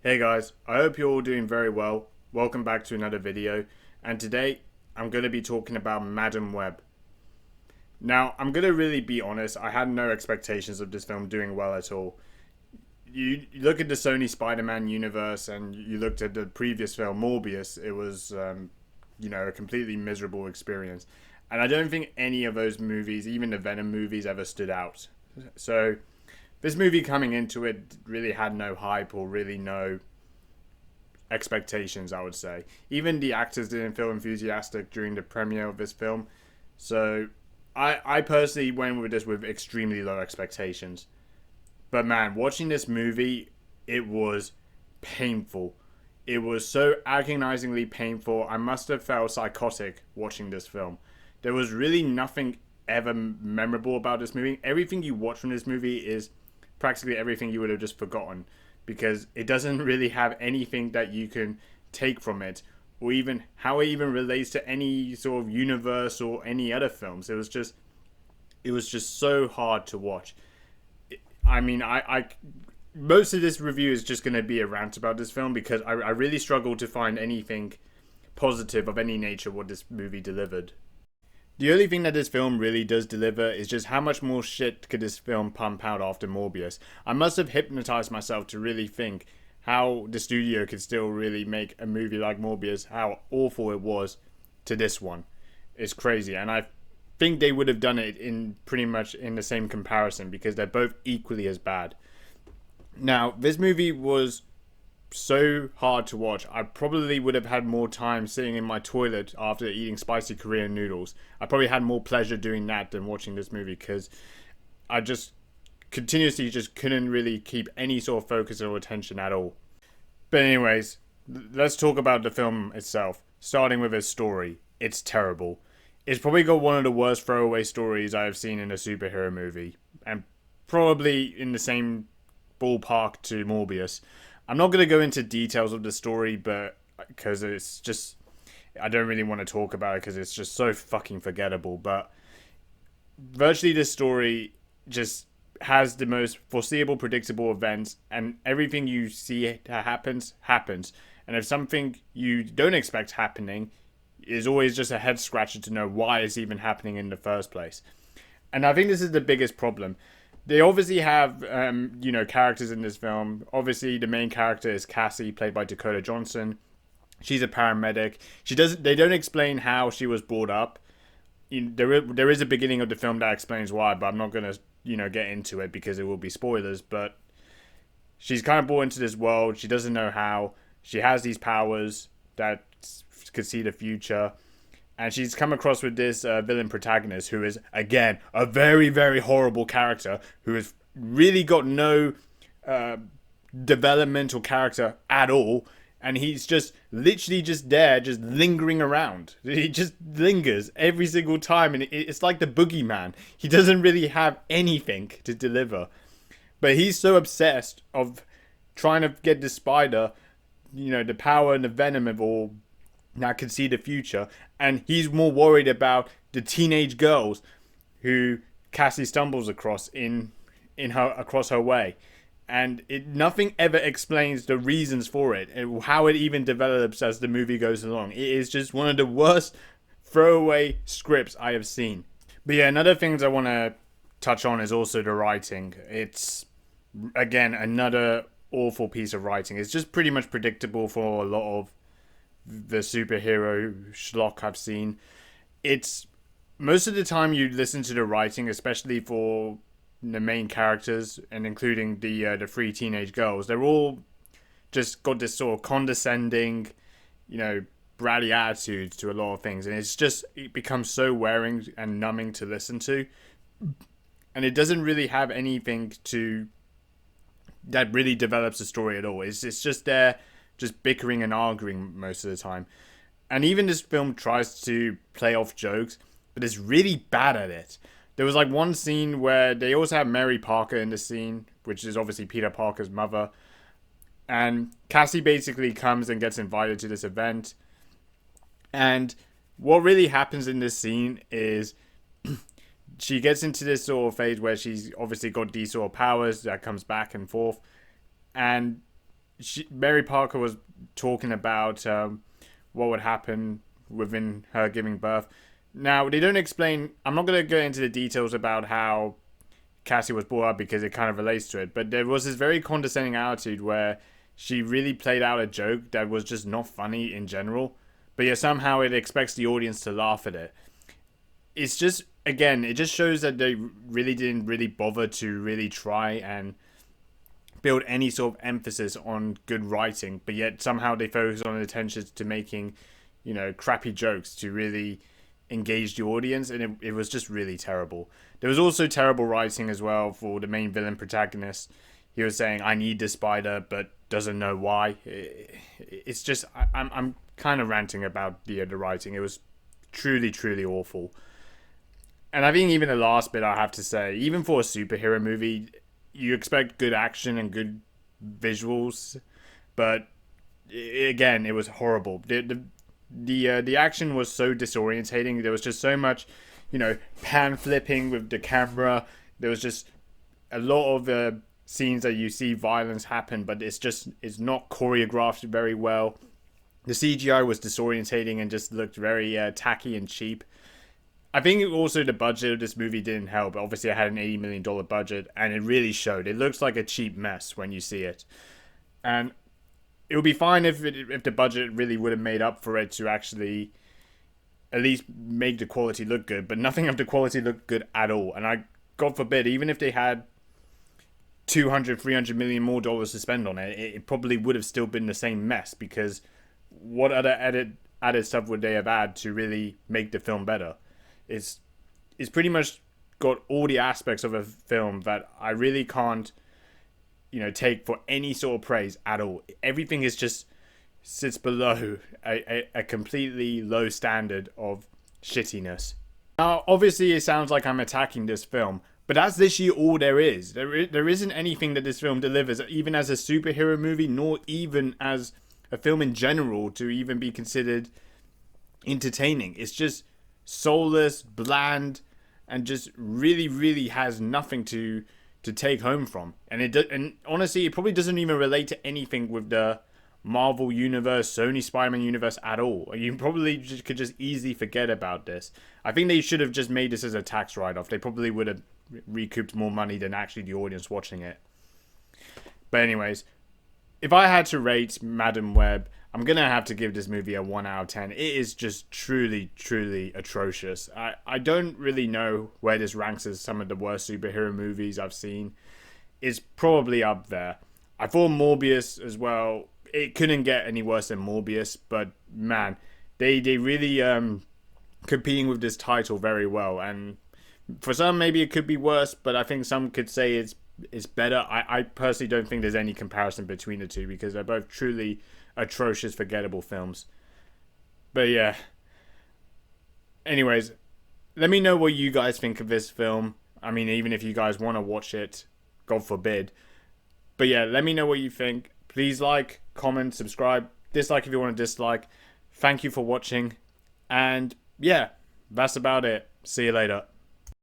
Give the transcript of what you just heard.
Hey guys, I hope you're all doing very well. Welcome back to another video, and today I'm going to be talking about Madam Web. Now, I'm going to really be honest, I had no expectations of this film doing well at all. You look at the Sony Spider-Man universe and you looked at the previous film, Morbius, it was, a completely miserable experience. And I don't think any of those movies, even the Venom movies, ever stood out. So, this movie coming into it really had no hype or really no expectations, I would say. Even the actors didn't feel enthusiastic during the premiere of this film. So I personally went with this with extremely low expectations. But man, watching this movie, it was painful. It was so agonizingly painful. I must have felt psychotic watching this film. There was really nothing ever memorable about this movie. Everything you watch from this movie is practically everything you would have just forgotten because it doesn't really have anything that you can take from it or even how it even relates to any sort of universe or any other films. It was just so hard to watch. I mean, I most of this review is just going to be a rant about this film because I really struggled to find anything positive of any nature what this movie delivered. The only thing that this film really does deliver is just how much more shit could this film pump out after Morbius. I must have hypnotized myself to really think how the studio could still really make a movie like Morbius, how awful it was to this one. It's crazy, and I think they would have done it in pretty much in the same comparison because they're both equally as bad. Now, this movie was so hard to watch. I probably would have had more time sitting in my toilet after eating spicy Korean noodles. I probably had more pleasure doing that than watching this movie because I just continuously just couldn't really keep any sort of focus or attention at all. But anyways, let's talk about the film itself. Starting with its story. It's terrible. It's probably got one of the worst throwaway stories I have seen in a superhero movie. And probably in the same ballpark to Morbius. I'm not going to go into details of the story, but because it's just, I don't really want to talk about it because it's just so fucking forgettable. But virtually, this story just has the most foreseeable, predictable events, and everything you see that happens. And if something you don't expect happening, is always just a head scratcher to know why it's even happening in the first place. And I think this is the biggest problem. They obviously have, characters in this film. Obviously, the main character is Cassie, played by Dakota Johnson. She's a paramedic. They don't explain how she was brought up. There is a beginning of the film that explains why, but I'm not gonna, get into it because it will be spoilers. But she's kind of brought into this world. She doesn't know how. She has these powers that could see the future. And she's come across with this villain protagonist who is, again, a very, very horrible character who has really got no developmental character at all. And he's just literally just there, just lingering around. He just lingers every single time. And it's like the boogeyman. He doesn't really have anything to deliver. But he's so obsessed of trying to get the spider, the power and the venom of all that can see the future, and he's more worried about the teenage girls who Cassie stumbles across in her across her way, and nothing ever explains the reasons for it and how it even develops as the movie goes along. It is just one of the worst throwaway scripts I have seen. But yeah, another things I want to touch on is also the writing. It's again another awful piece of writing. It's just pretty much predictable for a lot of the superhero schlock I've seen. It's most of the time you listen to the writing, especially for the main characters and including the three teenage girls. They're all just got this sort of condescending, bratty attitudes to a lot of things, and it becomes so wearing and numbing to listen to, and it doesn't really have anything to that really develops the story at all. It's just there just bickering and arguing most of the time. And even this film tries to play off jokes, but it's really bad at it. There was like one scene where they also have Mary Parker in the scene, which is obviously Peter Parker's mother. And Cassie basically comes and gets invited to this event. And what really happens in this scene is she gets into this sort of phase where she's obviously got these sort of powers that comes back and forth. And Mary Parker was talking about what would happen within her giving birth. Now they don't explain. I'm not going to go into the details about how Cassie was brought up because it kind of relates to it. But there was this very condescending attitude where she really played out a joke that was just not funny in general. But yeah, somehow it expects the audience to laugh at it. It's just, again, it just shows that they really didn't really bother to really try and build any sort of emphasis on good writing, but yet somehow they focus on attention to making, crappy jokes to really engage the audience, and it was just really terrible. There was also terrible writing as well for the main villain protagonist. He was saying, "I need the spider," but doesn't know why. It's just I'm kind of ranting about the writing. It was truly truly awful. And I think even the last bit I have to say, even for a superhero movie, you expect good action and good visuals, but again, it was horrible. The action was so disorientating. There was just so much, pan flipping with the camera. There was just a lot of scenes that you see violence happen, but it's not choreographed very well. The CGI was disorientating and just looked very tacky and cheap. I think also the budget of this movie didn't help. Obviously, I had an $80 million budget, and it really showed. It looks like a cheap mess when you see it, and it would be fine if the budget really would have made up for it to actually at least make the quality look good. But nothing of the quality looked good at all. And God forbid, even if they had 200, 300 million more dollars to spend on it, it probably would have still been the same mess, because what other added stuff would they have added to really make the film better? It's pretty much got all the aspects of a film that I really can't, take for any sort of praise at all. Everything is just sits below a completely low standard of shittiness. Now, obviously, it sounds like I'm attacking this film, but that's literally all there is. There isn't anything that this film delivers, even as a superhero movie, nor even as a film in general, to even be considered entertaining. It's just soulless, bland, and just really, really has nothing to take home from. And honestly, it probably doesn't even relate to anything with the Marvel universe, Sony Spider-Man universe at all. You probably could just easily forget about this. I think they should have just made this as a tax write-off. They probably would have recouped more money than actually the audience watching it. But anyways, if I had to rate Madam Web, I'm going to have to give this movie a 1 out of 10. It is just truly, truly atrocious. I don't really know where this ranks as some of the worst superhero movies I've seen. It's probably up there. I thought Morbius as well. It couldn't get any worse than Morbius, but man, they really competing with this title very well. And for some, maybe it could be worse, but I think some could say it's better. I personally don't think there's any comparison between the two, because they're both truly atrocious, forgettable films. But yeah. Anyways, let me know what you guys think of this film. I mean, even if you guys want to watch it, God forbid. But yeah, let me know what you think. Please like, comment, subscribe, dislike if you want to dislike. Thank you for watching. And yeah, that's about it. See you later.